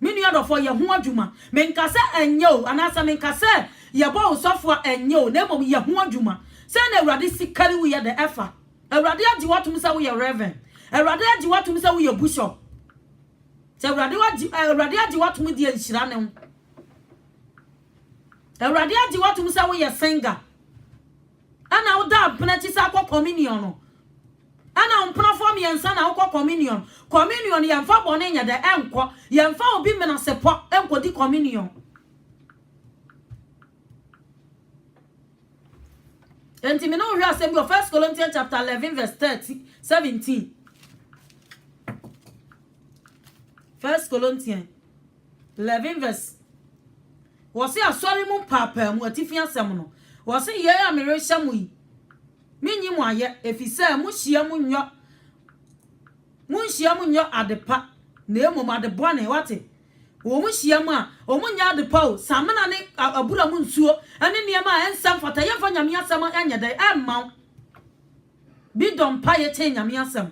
minu ya dofo ya ho adwuma menkase enyo anasa menkase ya bo sofu enyo na mom ya ho adwuma se na awrade sikari wi ya de efa awrade agi watum se wo ya reverend awrade agi watum se wo ya bishop se awrade agi watum di anhira ne ho awrade agi watum se wo ya singer ana oda penalty sa kwa communion no ana umpna form yensa na kwa communion yemfa bone nya da enko yemfa obi mena sepo enko di communion enti me no hwe asem bi 1 Corinthians chapter 11 verse 17 1 Corinthians 11 verse was say asori mu papa mu atifia asem no wo se ye ya mere hyamu yi menyi mu aye efise mu hia mu nyo adepa na emom adebone wate wo mu hia mu a o mu nya adepa o samena ne abura mu nsuo ene niam a ensam fata ye fa nyame asam anya dai amma bi don pa ye che nyame asam.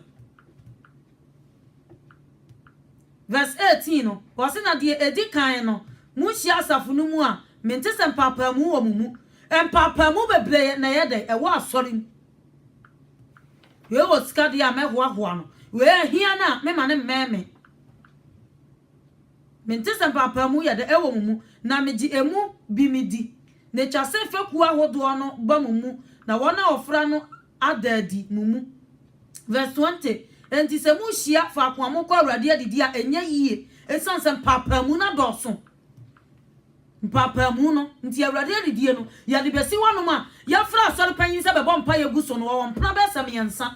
Verse 18 no wose na de edi kan no mu hia asafo no mu a mente sem papa mu wo mu empapa mu bebre na ye dai e wo asori we wo ska de a mehoahoa no we hia na me ma ne mmeme mente sem papa mu ye de e wo mu na meji emu bi midi ne twase feku ahodo no ba mu na wona ofra no adadi mu. Verse 20 enti se mu hia fa akwamo kwa awrade adidi a enye yie esansem papa mu na doso papa mu no nti awrade adidi no ya de besi wonu ma ya fra asori panyin se bebo mpa ye guso no wo mpna be sem yensa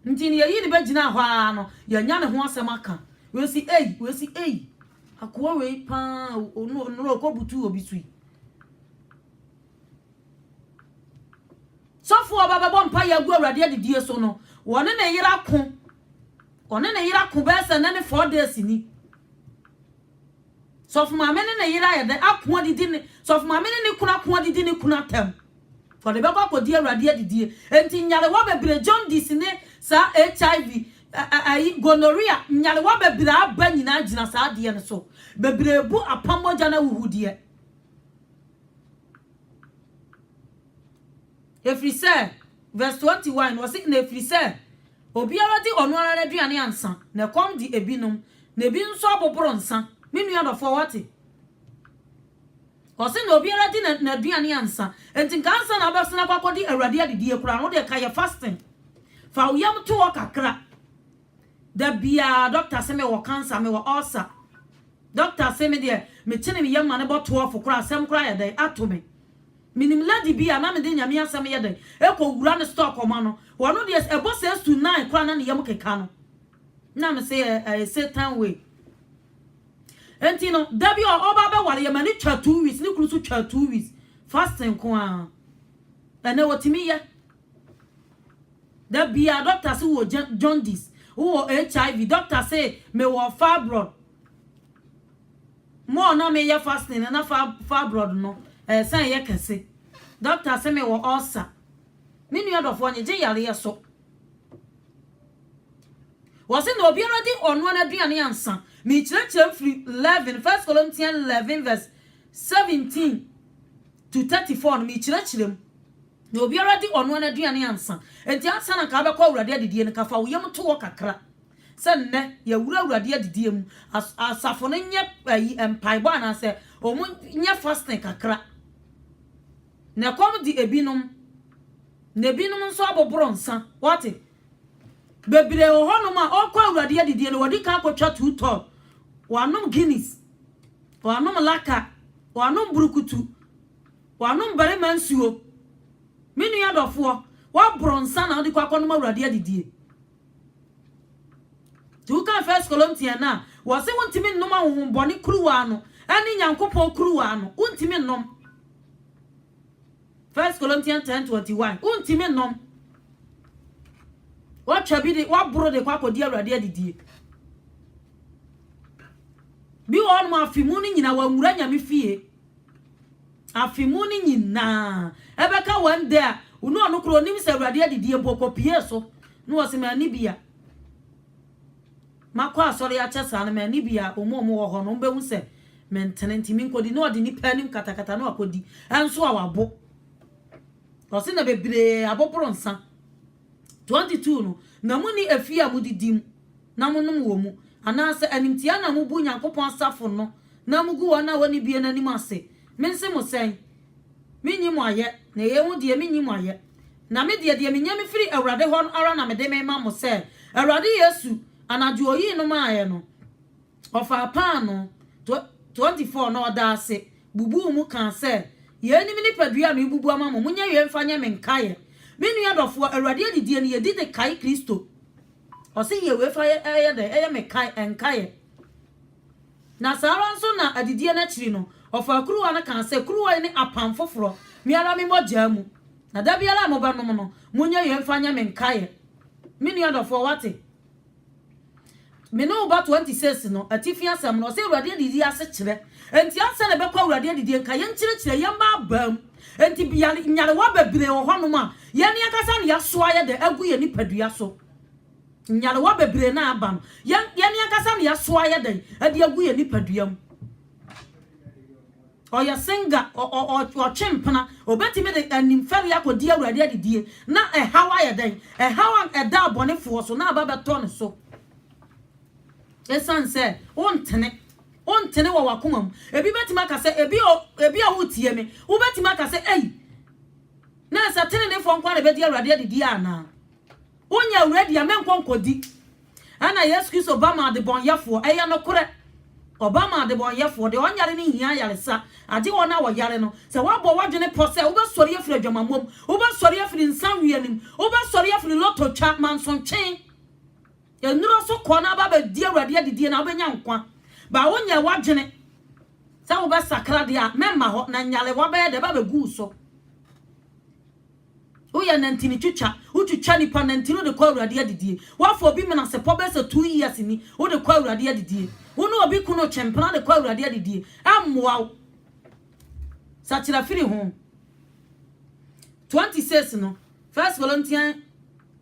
nti ne yi ne be gina hwa no ya nya ne ho asem aka we si akwa we pa no ko butu obi sui sofu oba bebo mpa ye gu awrade adidi so no wone na yira ko be se na ne 4 days ni sofu ma me ne yira ye de akwa didi ne sofu ma me ne kuna kwa didi ne kuna tem for the beba akodi awrade adidi enti nyale wa bebre jaundice ne sa HIV gonorrhea nyale wa bebre aba nyina gina sa de ne so bebre bu apamboja na wuhudie efri say verse 21 was it na efri say obiara di onu ara aduane ansa na kom di ebinom na ebi nso aboboro nsa menu adofo wate osi na obiara di na aduane ansa enti kansa na abesona kwakodi awrade adidi ekura no de ka ye fasting fa uyam to kakra da bia doctor say me wo cancer me wo ulcer doctor say me de me chene me yam ma ne boto ofo kura asem kura ye de atome minim lady bia na me de nyame asem ye de ekowura ne stock o ma no wono de ebo says to 9 kura na ne yam keka no na me say Satan way enti no da bia oba be wale ye ma ni twa 2 weeks ni kuru so twa 2 weeks fasting ko a ene wotimi ye da bia doctor say wo jaundice wo HIV doctor say me wo fibroid mo na me ye fasting na fibroid no san ye kese doctor say me wo ulcer me nu adofo anye je yare ye so was in obiara di onu na aduane ansa me chire free 11 1 Corinthians 11 verse 17 to 34 me chire no obiara di onu na aduane ansa enti ansa na ka be kwa awrade adidie ne ka fa wo yam to wo kakra se nne ya wura awrade adidie mu asafo no nye empaibo ana se o mu nye fasting kakra na kom di ebinom nso aboboro nsa wate bebre ohonum a okwa awrade adidie no wodi ka akotwa 2 top wanom guinness wanom laka wanom burukutu wanom bare mansuo minu ya dofo wa bronsa na odi kwa konom awrade adidie tu ka 1 Corinthians na wo se wontimi nnom ahombone kruwa no ani nyankopon kruwa no wontimi nnom 1 Corinthians 10:21 wontimi nnom wa twabi de wa bro de kwa kodi awrade adidie bi won ma afimu ni nyina wa nwura nyame fie afimu ni nyina ebeka one day unu onu kro nim se awrade adidie pokopie so no wo se ma ni bia makwa asori ya chesa na ma ni bia omo wo ho no mbehu se mentenenti min kodi no odi ni panim katakata no akodi enso awabo osi na bebre aboporo nsa 22 no na muni afia mudidim na munum wo mu anase animtia na mubu nyankopon asafo no na mugu wona woni bie na nim ase mense mo sen minyimu aye na ye hu de minyimu aye na me de minya me firi awrade hon ara na me de me ma mo se awrade Yesu anaju oyi no ma aye no ofa pa no 24 no da ase bubu mu kan se ye ni mi ni padua no bubu ama mo munya ye mfanya me nkaye menu ya dofo awrade adidie ne ye di de kai Kristo o se ye we fa ye de ye me kai enkaye na sara nso na adidie na chiri no ofa kruwa na kan se kruwa ni apam foforo mi ara mi mogya mu na da biara mo ba no no munya ye mfanya me nkae me ni adofo wate me no ba 26 no atifi asem no se urade didi ase kire enti ase na be kwa urade didi nka ye nkire kire ye ma bam enti bia nyare wa bebre wo hono ma ye ne akasa ne yasoa ye de agu ye nipadua so nyare wa bebre na aba no ye ne akasa ne yasoa ye de ade agu ye nipadua mu oya singa o chimpana obeti me de animfere yakodi awurade adidie na hawa ye den hawa eda abonefo so na aba beto ne so esan se ontene wo wakomam ebi betima ka se ebi a wotie me wo betima ka se na sa tene ne fo nkwa na be di awurade adidie ana onya awurade ya menkonkodi ana Yesu Kristo ba ma de bonyafo eya no kore Obama de boy yefo de onyare ni hia yare sa ade wona wo yare no se wabo wadwene pose wo be sori afiri adwamamom wo be sori afiri nsanwe anim wo be sori afiri loto cha manson chen enuro so kona ba ba di awurade adidie na obenya nkwa ba wonya wadwene se wo be sakra de a memma ho na nyale wo be de ba ba gu so Oya nantini chucha uchucha ni pa nantino de kwa awurade adidie wafo obi me na se po be se 2 years ni wo de kwa awurade adidie Uno obi kuno chempana de kwa urade adidie amwa sachira firi ho 26 no 1 Corinthians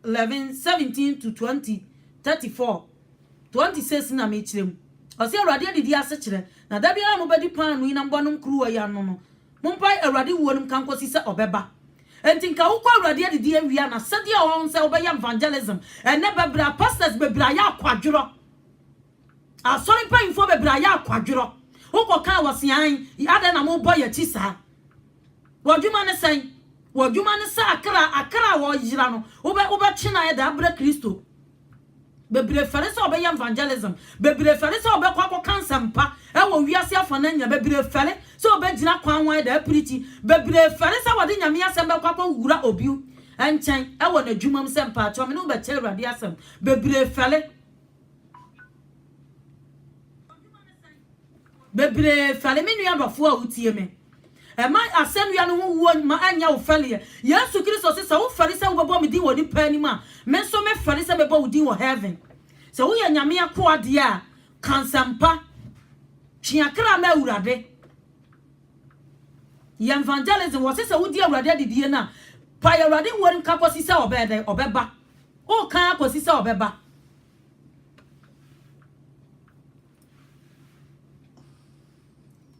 11:17 to 20:34 26 na me kirem o se urade adidie asechire na da bia mo bedi pan no ina mbonum kruwa ya no no mompai urade wonum kankosi se obeba enti nka wo kwa urade adidie wia na sade a won se obeya evangelism ene bebra pastors bebra ya kwadworo Asori pa info bebra ya kwadworo ukoka wasian ade na mo boy ati sa wadwuma ne sen wadwuma ne sa akra wo yira no ube china ya da bra Kristo bebre fere se obeya evangelism bebre fere se obe kwa kansa mpa e wo wiase afana nya bebre fere se obegina kwan wan da preach bebre fere se wode nyame asem be kwa wura obiu enchen e wo na dwumam se mpa acho me no be che awurade asem bebre fere bebre fale me nua bafo a wutie me e ma asenua no ho wo ma anya wo fale Yesu Kristo se wo fale se wo bebo me din wo ni pani ma me so me fale se bebo wo din wo heaven se wo ya nyame akwa de a kansampa chiakra ma urade ye evangelism wo se wo di urade didie na pa ya urade wo nka kosi se obeba o kan kosi se obeba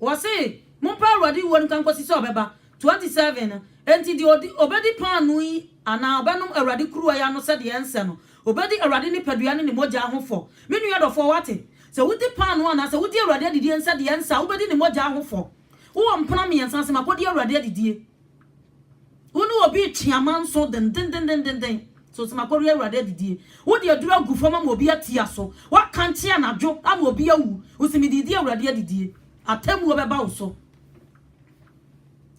Wase mumpa urade won kan kwasi so obeba 27 enti di obedi pan no yi ana obenum urade kruwa ya no se de ense no obedi urade ni padua ne moja ahofo menu yadofo wate se wudi pan no ana se wudi urade didi ense de ense obedi ni moja ahofo wo mpona me ensa se makodi urade didi wonu obi chiaman so den so se makodi urade didi wodi adura gufo ma obi atia so wa kanche anadwo ama obi awu usimi didi urade didi atemu obeba uso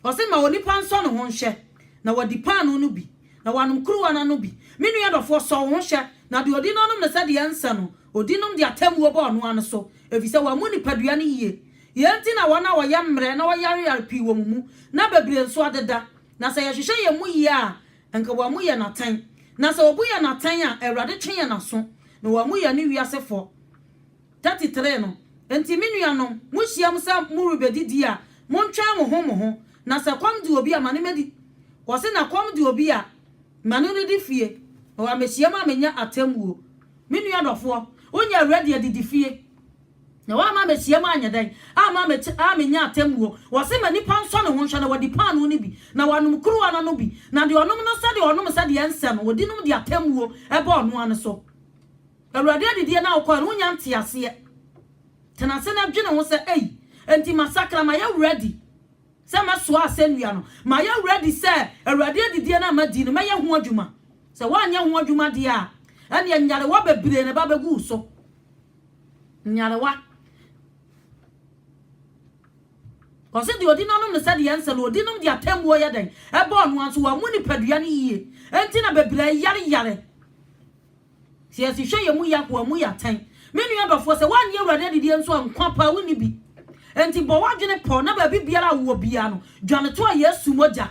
ose ma woni panso no ho hye na wodi panu no bi na wanum kruwa na no bi menu yadofo so ho hye na de odi no no se de ense no odi no de atemu oba ono an so efise wa mu ni padua ne yie yenti na wona wo yemre na wo yare pi wo mu na bebre nso adeda na se ye hwehwe ye mu yie a enka wa mu ye na tan na se obu ye na tan a awurade twen ye na so na wa mu ye ne wiasefo 33 no enti menua no muhia msa murubedidi a montwa mo ho na se kwam di obi a mane medi wo se na kwam di obi a mane no di fie o amehia ma menya atemuo menua dofo onya ready adidi fie na wa ma mehia ma anyadan ama menya atemuo wo se mani panso no ho hwa na wadi panu ni bi na wanum kruwa na no bi na de onum no se de onum se de ense no wodi num de atemuo ebe onu an so awurade adidi na wo kwa no nya ntiase tena se na dwene ho se enti masakra ma ya ready se maso asenua no ma ya ready se awurade adidie na ma di no ma ya ho adwuma se wa anya ho adwuma de a ene nyare wa bebre ne ba begu so nyare wa ko se di odi no se de yanse lo odi no de atemwo ya den e ba onu anso wa mu ni padua ne yie enti na bebre yare se asi hwe ye mu ya ko mu ya tan menu ya bafo se wan ye awurade didie nso nkwa pa woni bi enti bo wadwene po na ba bibiara wo bia no dwane to a Yesu moja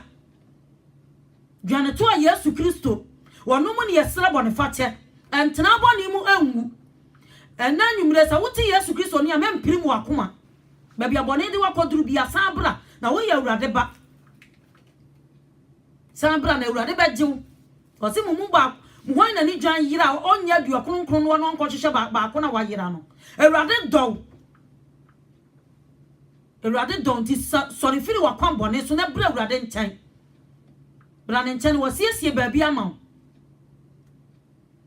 dwane to a Yesu Kristo wono mu ne yesra bone fate entena bone mu anwu ena nwumre sa wote Yesu Kristo ne amempirim wakoma ba bia bone de wakoduru bia san bra na wo ya Awurade ba san bra na Awurade ba jiw o se mu ba Mwen na ni jan yira onya du akronkron no no nkohwehwe ba ko na wa yira no Awurade don ti sorry firi wa kwan bone so na bra Awurade nchen bra ne nchen wo siesie ba bia ma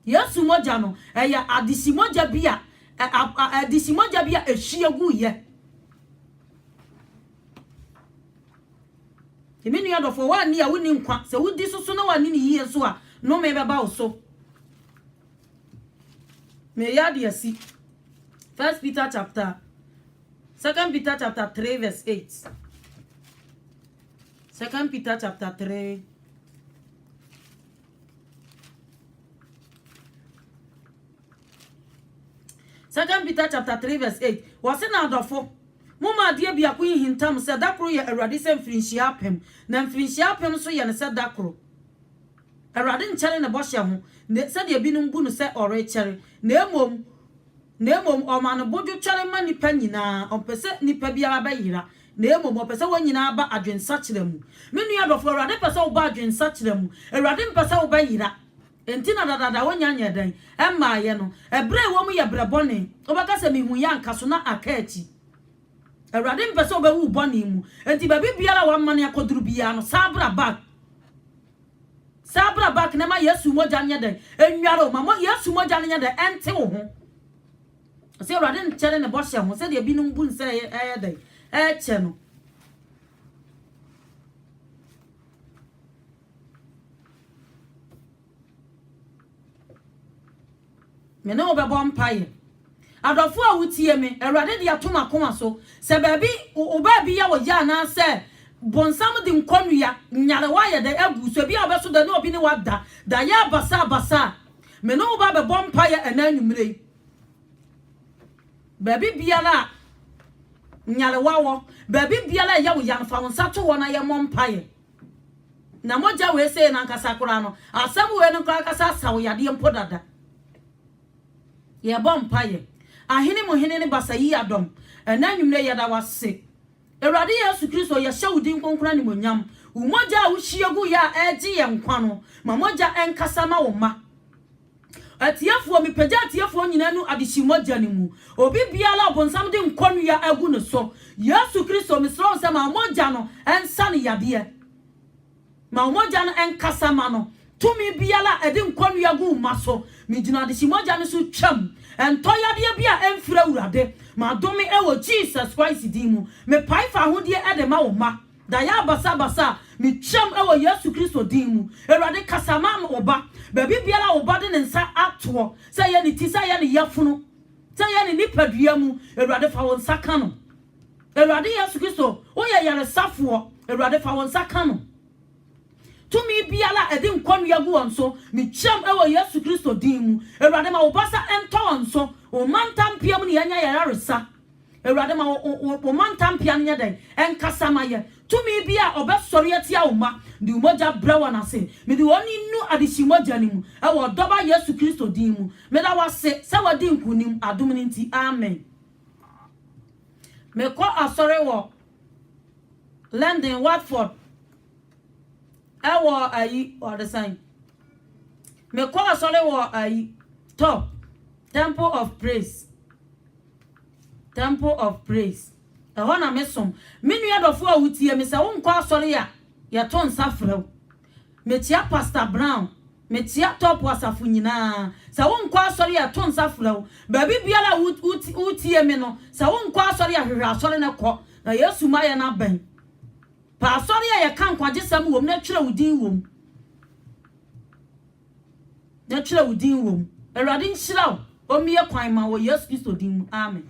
Yesu moja no eya adisi moja bia adisi moja bia ehwiegu ye Eminu ya dofo wa ni a woni nkwa se wudi soso na wa ni yiye so a no me beba oso me yadi asi 1 Peter chapter 2 Peter chapter 3 verse 8 2 Peter chapter 3 2 Peter chapter 3 verse 8 wase na adofo muma de bia ko hintam se dakro ye Awurade se mfirinhia apem na mfirinhia apem so ye ne se dakro Awurade nkyere ne bohye ho se de binum bu no se ore kyere na emom o ma no bodwo kyere ma nipa nyina opese nipa biara ba yira na emom opese wo nyina ba adwensa kyere mu menu adofo Awurade pese wo ba adwensa kyere mu Awurade mpese wo ba yira enti na dada wo nyanya dan emma ye no ebre wo mu ye brebone obaka se mihu ya nkaso na akachi Awurade mpese wo ba wu bone mu enti ba bibiara wa mane akoduru bia no sabra bak na ma Yesu moja nya den enwaro ma Yesu moja nya den ente wo ho se Awurade nkyere ne bohye ho se de binum bu nse eye den eche no me no be bompaye adofo a wutie me Awurade de atoma koma so se baabi obabi ya wo ya na se bonsam de nkonua nyare wa ye de agu so bi obeso de no obi ne wada da ya basa me no ba be bompaye enanwumre baabi biala nyare wawo baabi biala ya wo ya fa wonsa to wona ye mompaye na moja we se na nkasa kora no asem we no kasa sawo yade mpodada ye bompaye ahene mo hene ne basa yi adom enanwumre ye da wase Awurade Yesu Kristo ye hyewudi nkonkona ni monyam umoja a wuhyiegu ya eji ye nkwa no ma moja enkasa ma wo ma atiefo mi pagya atiefo nyina nu adehyi moja ni mu obi biala obonsam de nkonu ya agu ne so Yesu Kristo misro se ma moja no ensa ne yade ma moja no enkasa ma no tumi biala edi nkonu ya gu ma so mi gina adehyi moja no so twam entoyade bia emfira Awurade ma domi ewo Jesus Christ dimu me paifa hodie edema wo ma da ya basa mi twam ewo Yesu Kristo dimu Awurade kasama oba baby biara oba de nsa ato se ye ni ti se ye ni yafunu se ye ni nipadua mu Awurade fa won saka no Awurade Yesu Kristo wo ye yare safo Awurade fa won saka no tumi biala edi nkonu yagu onso mi twam ewo Yesu Kristo dimu Awurade ma obasa ento onso o mantam piam ni anya yaresa Awurade ma o mantam piam nya den enkasa maye tumi bia obesori atia oma di umoja brawa na se me di woni nu adehyi moja ni mu ewo doba Yesu Kristo dimu me da wase se wadi nkunim adom ni nti amen me ko asore wo London Watford ewo ayi or the sign me ko asole wo ayi top temple of praise eho na mesom menu adofo a wutie me se won ko asole ya to nsafrew me tia Pastor Brown me tia top wasafo nyina se won ko asole ya to nsafrew ba bibiala wutie me no se won ko asole ya hwehwe asole ne ko na Yesu ma ye na ban pa asore ya kan kwagesam wom na twere wudin wom Awurade nhyira o miye kwan ma wo Yesu Kristo din amen